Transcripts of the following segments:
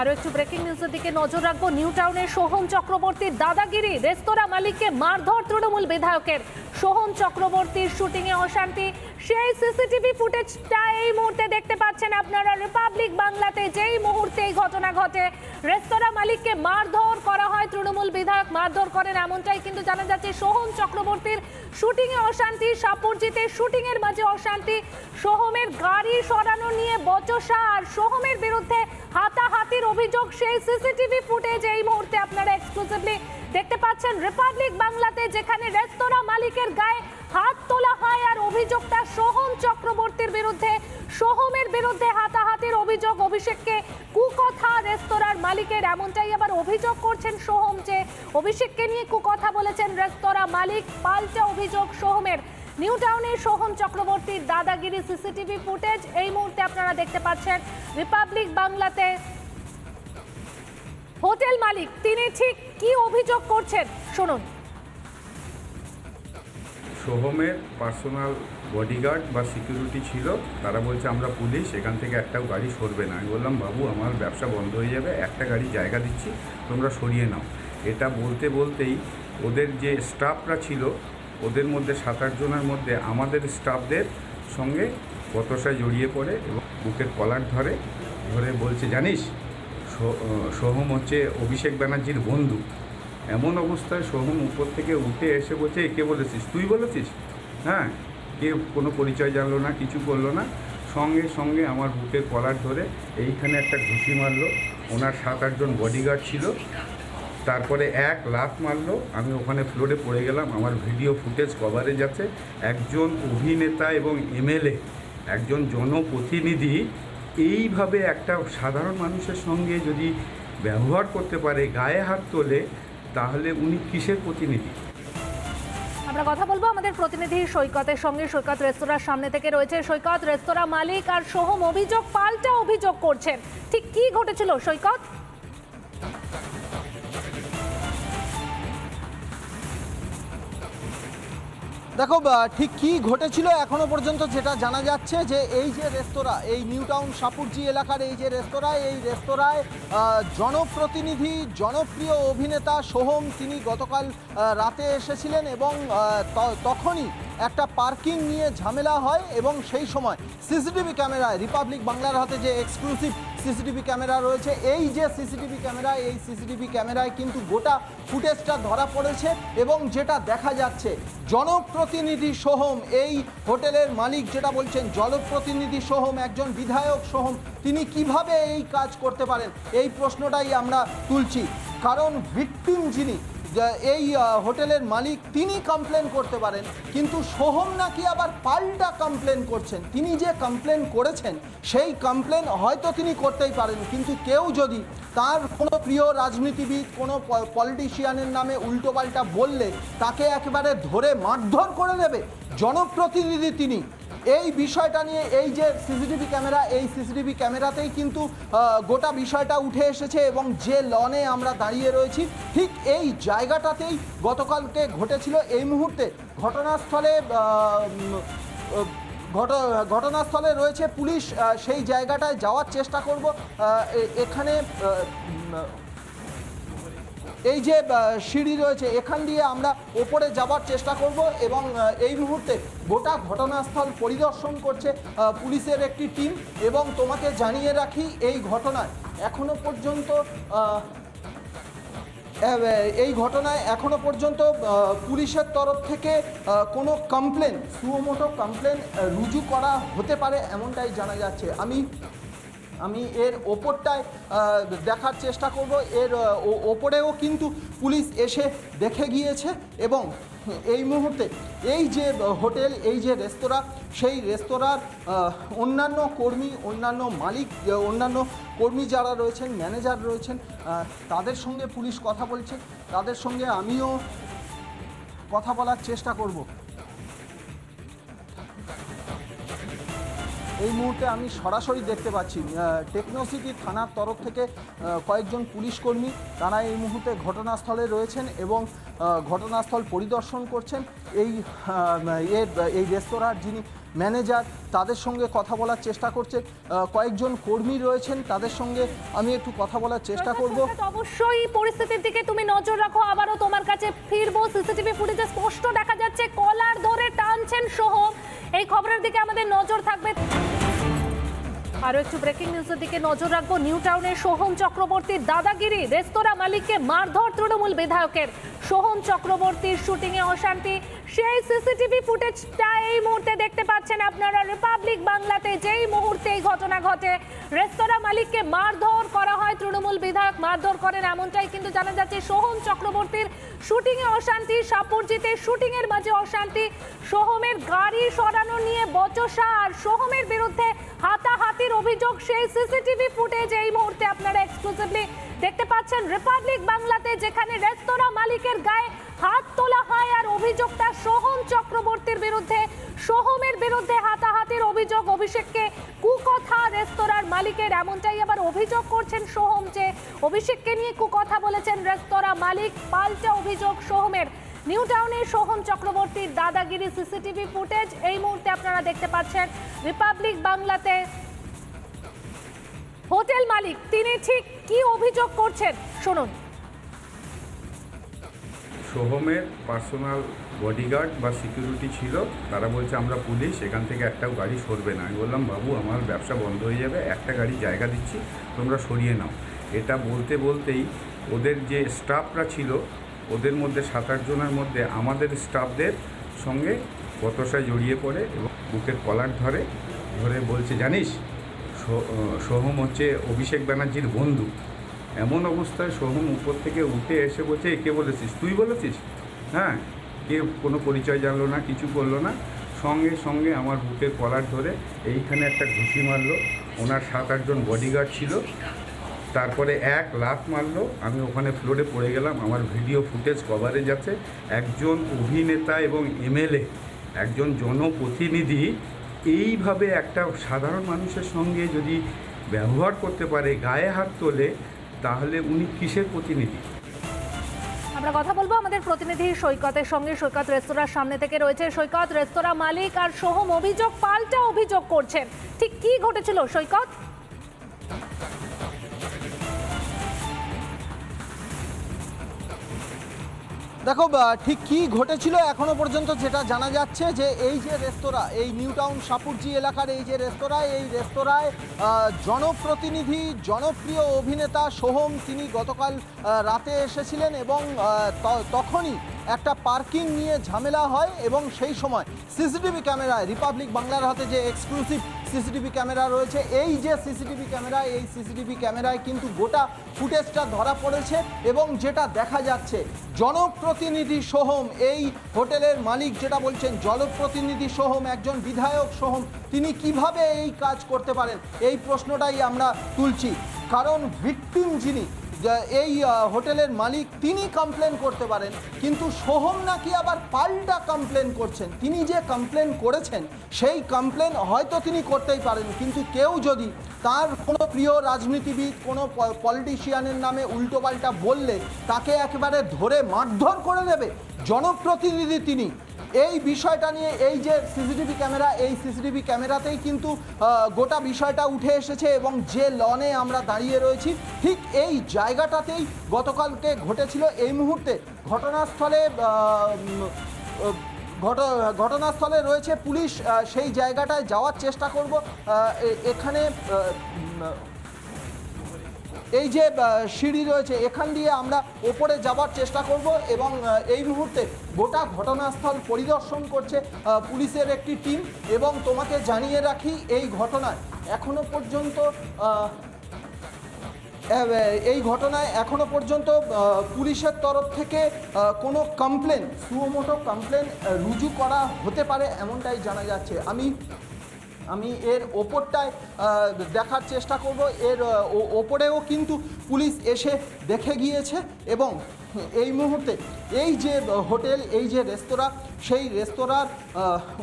আরো একটু ব্রেকিং নিউজের দিকে নজর রাখবো। নিউ টাউনের সোহম চক্রবর্তীর দাদাগিরি, রেস্তোরাঁ মালিককে মারধর তৃণমূল বিধায়কের। সোহম চক্রবর্তীর শুটিং এ অশান্তি, সেই সিসিটিভি ফুটেজটা এই মুহূর্তে দেখতে পাচ্ছেন আপনারা রিপাবলিক বাংলাতে। যেই মুহূর্তে এই ঘটনা ঘটে, রেস্তোরাঁ মালিককে মারধর করা হয়, তৃণমূল বিধায়ক মারধর করেন, এমনটাই কিন্তু জানা যাচ্ছে। সোহম চক্রবর্তীর শুটিং এ অশান্তি, সাপুরজিতে শুটিং এর মাঝে অশান্তি, সোহমের গাড়ি সরানো নিয়ে বচসা আর সোহমের বিরুদ্ধে হাতাহাতির অভিযোগ। সেই সিসিটিভি ফুটেজ এই মুহূর্তে আপনারা এক্সক্লুসিভলি দেখতে পাচ্ছেন রিপাবলিক বাংলাতে, যেখানে রেস্তোরাঁ মালিকের গায়ে হাত তোলা হয় আর অভিযোগটা সোহম চক্রবর্তীর বিরুদ্ধে। সোহমের বিরুদ্ধে হাতাহাতির অভিযোগ, অভিষেককে কুকথা রেস্তোরাঁর মালিকের, এমনটাই আবার অভিযোগ করছেন সোহম যে অভিষেককে নিয়ে কুকথা বলেছেন রেস্তোরাঁ মালিক। পাল্টা অভিযোগ সোহমের। নিউ টাউনে সোহম চক্রবর্তীর দাদাগিরি সিসিটিভি ফুটেজ এই মুহূর্তে আপনারা দেখতে পাচ্ছেন রিপাবলিক বাংলাতে। হোটেল মালিক তিনি ঠিক কি অভিযোগ করছেন শুনুন। সোহমের পার্সোনাল বডিগার্ড বা সিকিউরিটি ছিল, তারা বলছে আমরা পুলিশ, এখান থেকে একটাও গাড়ি সরবে না। আমি বললাম বাবু আমার ব্যবসা বন্ধ হয়ে যাবে, একটা গাড়ি জায়গা দিচ্ছি, তোমরা সরিয়ে নাও। এটা বলতে বলতেই ওদের যে স্টাফরা ছিল, ওদের মধ্যে 7-8 জনের মধ্যে আমাদের স্টাফদের সঙ্গে বতসায় জড়িয়ে পড়ে এবং বুকের কলার ধরে বলছে জানিস সোহম হচ্ছে অভিষেক ব্যানার্জির বন্ধু। এমন অবস্থায় সোহম উপর থেকে উঠে এসে বলছে কে বলেছিস? তুই বলেছিস? হ্যাঁ, কে কোনো পরিচয় জানলো না, কিছু করলো না, সঙ্গে সঙ্গে আমার বুকের কলার ধরে এইখানে একটা ঘুষি মারলো। ওনার 7-8 জন বডিগার্ড ছিল, তারপরে এক লাফ মারলো, আমি ওখানে ফ্লোরে পড়ে গেলাম। আমার ভিডিও ফুটেজ কভারেজ আছে। একজন অভিনেতা এবং এমএলএ, একজন জনপ্রতিনিধি এইভাবে একটা সাধারণ মানুষের সঙ্গে যদি ব্যবহার করতে পারে, গায়ে হাত তোলে, তাহলে উনি কিসের প্রতিনিধি? আমরা কথা বলবো আমাদের প্রতিনিধি সৈকতের সঙ্গে। সৈকত রেস্তোরাঁর সামনে থেকে রয়েছে। সৈকত, রেস্তোরাঁ মালিক আর সোহম অভিযোগ পাল্টা অভিযোগ করছেন, ঠিক কি ঘটেছিল সৈকত? দেখো ঠিক কী ঘটেছিল এখনও পর্যন্ত যেটা জানা যাচ্ছে যে এই যে রেস্তোরাঁ, এই নিউ টাউন সাপুরজি এলাকার এই যে রেস্তোরাঁ, এই রেস্তোরাঁয় জনপ্রতিনিধি জনপ্রিয় অভিনেতা সোহম তিনি গতকাল রাতে এসেছিলেন এবং তখনই একটা পার্কিং নিয়ে ঝামেলা হয় এবং সেই সময় সিসিটিভি ক্যামেরায়, রিপাবলিক বাংলার হাতে যে এক্সক্লুসিভ সিসিটিভি ক্যামেরা রয়েছে, এই যে সিসিটিভি ক্যামেরা, এই সিসিটিভি ক্যামেরায় কিন্তু গোটা ফুটেজটা ধরা পড়েছে এবং যেটা দেখা যাচ্ছে জনপ্রতিনিধি সোহম, এই হোটেলের মালিক যেটা বলছেন, জনপ্রতিনিধি সোহম, একজন বিধায়ক সোহম, তিনি কিভাবে এই কাজ করতে পারেন এই প্রশ্নটাই আমরা তুলছি। কারণ ভিকটিম যিনি, এই হোটেলের মালিক, তিনি কমপ্লেন করতে পারেন, কিন্তু সোহম নাকি আবার পাল্টা কমপ্লেন করছেন। তিনি যে কমপ্লেন করেছেন সেই কমপ্লেন হয়তো তিনি করতেই পারেন, কিন্তু কেউ যদি তার কোনো প্রিয় রাজনীতিবিদ, কোনো পলিটিশিয়ানের নামে উল্টোপাল্টা বললে তাকে একেবারে ধরে মারধর করে দেবে জনপ্রতিনিধি তিনি। এই বিষয়টা নিয়ে এই যে সিসিটিভি ক্যামেরা, এই সিসিটিভি ক্যামেরাতেই কিন্তু গোটা বিষয়টা উঠে এসেছে এবং যে লনে আমরা দাঁড়িয়ে রয়েছি ঠিক এই জায়গাটাতেই গতকালকে ঘটেছিল। এই মুহূর্তে ঘটনাস্থলে রয়েছে পুলিশ, সেই জায়গাটায় যাওয়ার চেষ্টা করব। এখানে এই যে সিঁড়ি রয়েছে, এখান দিয়ে আমরা ওপরে যাবার চেষ্টা করব এবং এই মুহূর্তে গোটা ঘটনাস্থল পরিদর্শন করছে পুলিশের একটি টিম। এবং তোমাকে জানিয়ে রাখি, এই ঘটনায় এখনো পর্যন্ত পুলিশের তরফ থেকে কোনো কমপ্লেন, সুমোটো কমপ্লেন রুজু করা হতে পারে এমনটাই জানা যাচ্ছে। আমি এর ওপরটায় দেখার চেষ্টা করব। এর ওপরেও কিন্তু পুলিশ এসে দেখে গিয়েছে এবং এই মুহূর্তে এই যে হোটেল, এই যে রেস্তোরাঁ, সেই রেস্তোরাঁর অন্যান্য কর্মী, অন্যান্য মালিক, অন্যান্য কর্মী যারা রয়েছেন, ম্যানেজার রয়েছেন, তাদের সঙ্গে পুলিশ কথা বলছে। তাদের সঙ্গে আমিও কথা বলার চেষ্টা করব। এই মুহূর্তে আমি সরাসরি দেখতে পাচ্ছি টেকনোসিটি থানার তরফ থেকে কয়েকজন পুলিশ কর্মী তারা এই মুহূর্তে ঘটনাস্থলে রয়েছেন এবং ঘটনাস্থল পরিদর্শন করছেন। এই রেস্তোরাঁর যিনি ম্যানেজার তাদের সঙ্গে কথা বলার চেষ্টা করছে, কয়েকজন কর্মী রয়েছেন তাদের সঙ্গে আমি একটু কথা বলার চেষ্টা করব। অবশ্যই পরিস্থিতির দিকে তুমি নজর রাখো, আবারও তোমার কাছে ফিরবো। সিসিটিভি ফুটেজে স্পষ্ট দেখা যাচ্ছে কলার ধরে টানছেন সোহম, এই খবরের দিকে আমাদের নজর থাকবে। আরো একটু ব্রেকিং নিউজের দিকে নজর রাখবো। নিউ টাউনের সোহম চক্রবর্তীর দাদাগিরি, রেস্তোরাঁ মালিককে মারধর তৃণমূল বিধায়কের। সোহম চক্রবর্তীর শুটিং এ অশান্তি, সেই সিসিটিভি ফুটেজটা এই মুহূর্তে দেখতে পাচ্ছেন আপনারা রিপাবলিক বাংলাতে। যেই মুহূর্তে এই ঘটনা ঘটে, রেস্তোরাঁ মালিককে মারধর করা হয়, তৃণমূল বিধায়ক মারধর করেন, এমনটাই কিন্তু জানা যাচ্ছে। সোহম চক্রবর্তীর শুটিং এ অশান্তি, সাপুরজিতে শুটিং এর মাঝে অশান্তি, সোহমের গাড়ি সরানো নিয়ে বচসা আর সোহমের বিরুদ্ধে হাতাহাতির অভিযোগ। সেই সিসিটিভি ফুটেজ এই মুহূর্তে আপনারা এক্সক্লুসিভলি দেখতে পাচ্ছেন রিপাবলিক বাংলাতে, যেখানে রেস্তোরাঁ মালিকের গায়ে হাত তোলা হয় আর অভিযোগটা সোহম চক্রবর্তীর বিরুদ্ধে। সোহমের বিরুদ্ধে হাতাহাতির অভিযোগ, অভিষেককে কুকথা রেস্তোরাঁর মালিকের, এমনটাই আবার অভিযোগ করছেন সোহম যে অভিষেককে নিয়ে কুকথা বলেছেন রেস্তোরাঁ মালিক। পাল্টা অভিযোগ সোহমের। নিউ টাউনের সোহম চক্রবর্তীর দাদাগিরি সিসিটিভি ফুটেজ এই মুহূর্তে আপনারা দেখতে পাচ্ছেন রিপাবলিক বাংলাতে। হোটেল মালিক তিনি ঠিক কি অভিযোগ করছেন শুনুন। সোহমের পার্সোনাল বডিগার্ড বা সিকিউরিটি ছিল, তারা বলছে আমরা পুলিশ, এখান থেকে একটাও গাড়ি সরবে না। আমি বললাম বাবু আমার ব্যবসা বন্ধ হয়ে যাবে, একটা গাড়ি জায়গা দিচ্ছি, তোমরা সরিয়ে নাও। এটা বলতে বলতেই ওদের যে স্টাফরা ছিল ওদের মধ্যে 7-8 জনের মধ্যে আমাদের স্টাফদের সঙ্গে বতসায় জড়িয়ে পড়ে এবং বুকের কলার ধরে বলছে জানিস সোহম হচ্ছে অভিষেক ব্যানার্জির বন্ধু। এমন অবস্থায় সোহম উপর থেকে উঠে এসে বলছে কে বলেছিস, তুই বলেছিস? হ্যাঁ, কে কোনো পরিচয় জানলো না, কিছু করলো না, সঙ্গে সঙ্গে আমার বুকের কলার ধরে এইখানে একটা ঘুষি মারলো। ওনার 7-8 জন বডিগার্ড ছিল, তারপরে এক লাফ মারলো, আমি ওখানে ফ্লোরে পড়ে গেলাম। আমার ভিডিও ফুটেজ কভারেজ আছে। একজন অভিনেতা এবং এমএলএ, একজন জনপ্রতিনিধি এইভাবে একটা সাধারণ মানুষের সঙ্গে যদি ব্যবহার করতে পারে, গায়ে হাত তোলে, তাহলে উনি কিসের প্রতিনিধি? আমরা কথা বলবো আমাদের প্রতিনিধি সৈকতের সঙ্গে। সৈকত রেস্তোরাঁর সামনে থেকে রয়েছে। সৈকত, রেস্তোরাঁ মালিক আর সোহম অভিযোগ পাল্টা অভিযোগ করছেন, ঠিক কি ঘটেছিল সৈকত? দেখো ঠিক কী ঘটেছিল এখনো পর্যন্ত যেটা জানা যাচ্ছে যে এই যে রেস্তোরাঁ, এই নিউ টাউন সাপুরজি এলাকার এই যে রেস্তোরাঁ, এই রেস্তোরাঁয় জনপ্রতিনিধি জনপ্রিয় অভিনেতা সোহম তিনি গতকাল রাতে এসেছিলেন এবং তখনই একটা পার্কিং নিয়ে ঝামেলা হয় এবং সেই সময় সিসিটিভি ক্যামেরায় রিপাবলিক বাংলার হাতে যে এক্সক্লুসিভ সিসিটিভি ক্যামেরা রয়েছে, এই যে সিসিটিভি ক্যামেরা, এই সিসিটিভি ক্যামেরায় কিন্তু গোটা ফুটেজটা ধরা পড়েছে এবং যেটা দেখা যাচ্ছে জনপ্রতিনিধি সোহম, এই হোটেলের মালিক যেটা বলছেন জনপ্রতিনিধি সোহম, একজন বিধায়ক সোহম, তিনি কিভাবে এই কাজ করতে পারেন এই প্রশ্নটাই আমরা তুলছি। কারণ ভিকটিম যিনি এই হোটেলের মালিক তিনি কমপ্লেন করতে পারেন, কিন্তু সোহম নাকি আবার পাল্টা কমপ্লেন করছেন। তিনি যে কমপ্লেন করেছেন সেই কমপ্লেন হয়তো তিনি করতেই পারেন, কিন্তু কেউ যদি তার কোনো প্রিয় রাজনীতিবিদ কোনো পলিটিশিয়ানের নামে উল্টোপাল্টা বললে তাকে একেবারে ধরে মারধর করে দেবে জনপ্রতিনিধি তিনি। এই বিষয়টা নিয়ে এই যে সিসিটিভি ক্যামেরা, এই সিসিটিভি ক্যামেরাতেই কিন্তু গোটা বিষয়টা উঠে এসেছে এবং যে লনে আমরা দাঁড়িয়ে রয়েছি ঠিক এই জায়গাটাতেই গতকালকে ঘটেছিল। এই মুহূর্তে ঘটনাস্থলে রয়েছে পুলিশ, সেই জায়গাটায় যাওয়ার চেষ্টা করব। এখানে এই যে সিঁড়ি রয়েছে এখান দিয়ে আমরা ওপরে যাওয়ার চেষ্টা করব এবং এই মুহূর্তে গোটা ঘটনাস্থল পরিদর্শন করছে পুলিশের একটি টিম। এবং তোমাকে জানিয়ে রাখি এই ঘটনায় এখনো পর্যন্ত পুলিশের তরফ থেকে কোনো সুমোটো কমপ্লেন রুজু করা হতে পারে এমনটাই জানা যাচ্ছে। আমি আমি এর ওপরটায় দেখার চেষ্টা করব। এর ওপরেও কিন্তু পুলিশ এসে দেখে গিয়েছে এবং এই মুহূর্তে এই যে হোটেল, এই যে রেস্তোরাঁ, সেই রেস্তোরাঁর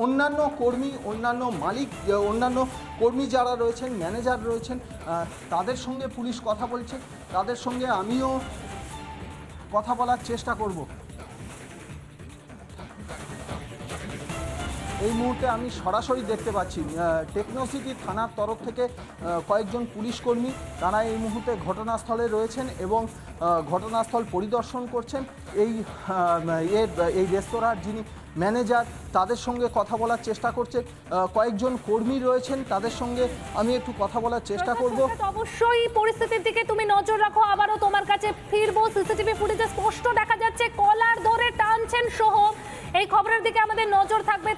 অন্যান্য কর্মী, অন্যান্য মালিক, অন্যান্য কর্মী যারা রয়েছেন, ম্যানেজার রয়েছেন, তাদের সঙ্গে পুলিশ কথা বলছে। তাদের সঙ্গে আমিও কথা বলার চেষ্টা করব। এই মুহূর্তে আমি সরাসরি দেখতে পাচ্ছি টেকনোসিটি থানার তরফ থেকে কয়েকজন পুলিশ কর্মী তারা এই মুহূর্তে ঘটনাস্থলে রয়েছেন এবং ঘটনাস্থল পরিদর্শন করছেন। এই রেস্তোরাঁর যিনি ম্যানেজার তাদের সঙ্গে কথা বলার চেষ্টা করছেন। কয়েকজন কর্মী রয়েছেন, তাদের সঙ্গে আমি একটু কথা বলার চেষ্টা করব। অবশ্যই পরিস্থিতির দিকে তুমি নজর রাখো, আবারও তোমার কাছে ফিরবো। সিসিটিভি ফুটেজে স্পষ্ট দেখা যাচ্ছে কলার ধরে টানছেন সোহম। এই খবরের দিকে আমাদের নজর থাকবে।